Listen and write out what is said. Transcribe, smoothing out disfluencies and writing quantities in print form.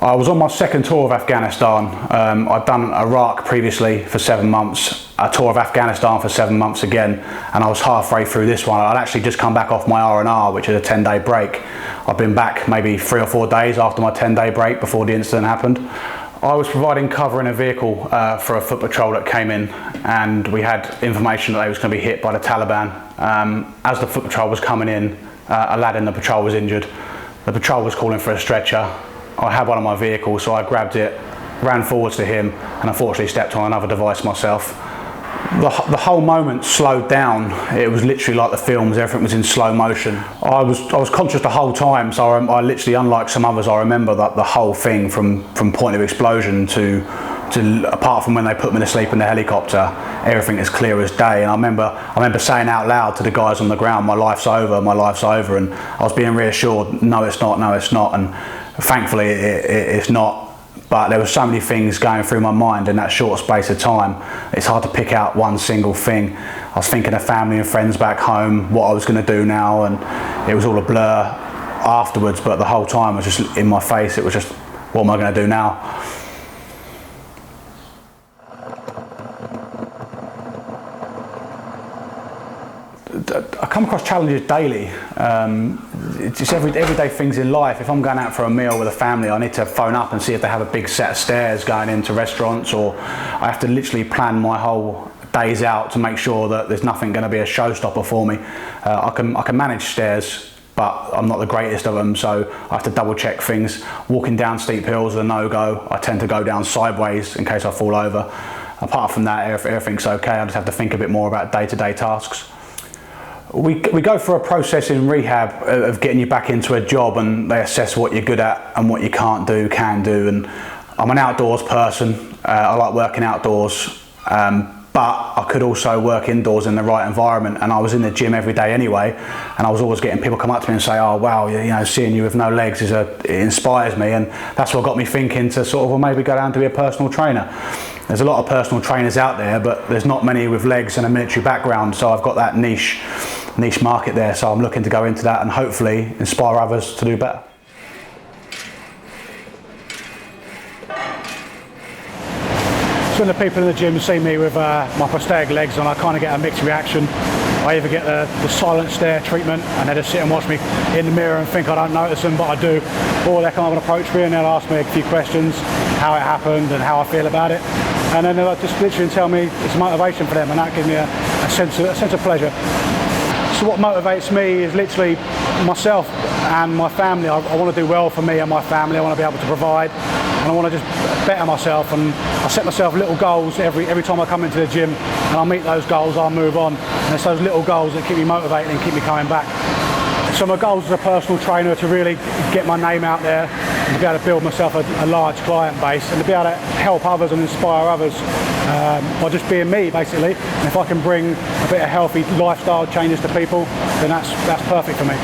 I was on my second tour of Afghanistan. I'd done Iraq previously for 7 months, a tour of Afghanistan for 7 months again, and I was halfway through this one. I'd actually just come back off my R&R, which is a 10-day break. I'd been back maybe 3 or 4 days after my 10-day break before the incident happened. I was providing cover in a vehicle for a foot patrol that came in, and we had information that they was going to be hit by the Taliban. As the foot patrol was coming in, a lad in the patrol was injured. The patrol was calling for a stretcher. I had one on my vehicle, so I grabbed it, ran forwards to him, and unfortunately stepped on another device myself. The whole moment slowed down. It was literally like the films, everything was in slow motion. I was conscious the whole time, so I literally, unlike some others, I remember that the whole thing from point of explosion to apart from when they put me to sleep in the helicopter, everything is clear as day. And I remember saying out loud to the guys on the ground, my life's over, and I was being reassured, no it's not, no it's not, and thankfully it's not. But there were so many things going through my mind in that short space of time, it's hard to pick out one single thing. I was thinking of family and friends back home, what I was going to do now, and it was all a blur afterwards, but the whole time was just in my face. It was just, what am I going to do now? I come across challenges daily. It's just everyday things in life. If I'm going out for a meal with a family, I need to phone up and see if they have a big set of stairs going into restaurants, or I have to literally plan my whole days out to make sure that there's nothing going to be a showstopper for me. I can manage stairs, but I'm not the greatest of them, so I have to double check things. Walking down steep hills is a no-go. I tend to go down sideways in case I fall over. Apart from that, everything's okay. I just have to think a bit more about day-to-day tasks. We go through a process in rehab of getting you back into a job, and they assess what you're good at and what you can't do, can do. And I'm an outdoors person. I like working outdoors, but I could also work indoors in the right environment. And I was in the gym every day anyway, and I was always getting people come up to me and say, "Oh wow, you know, seeing you with no legs it inspires me." And that's what got me thinking to sort of, well, maybe go down to be a personal trainer. There's a lot of personal trainers out there, but there's not many with legs and a military background, so I've got that niche market there, so I'm looking to go into that and hopefully inspire others to do better. So when the people in the gym see me with my prosthetic legs on, I kind of get a mixed reaction. I either get the silent stare treatment, and they just sit and watch me in the mirror and think I don't notice them, but I do. Or they come up and approach me and they'll ask me a few questions, how it happened and how I feel about it. And then they'll just literally tell me it's motivation for them, and that gives me a sense of pleasure. So what motivates me is literally myself and my family. I want to do well for me and my family. I want to be able to provide, and I want to just better myself. And I set myself little goals every time I come into the gym, and I'll meet those goals, I'll move on. And it's those little goals that keep me motivated and keep me coming back. So my goals as a personal trainer are to really get my name out there, and to be able to build myself a large client base, and to be able to help others and inspire others by just being me, basically. And if I can bring a bit of healthy lifestyle changes to people, then that's perfect for me.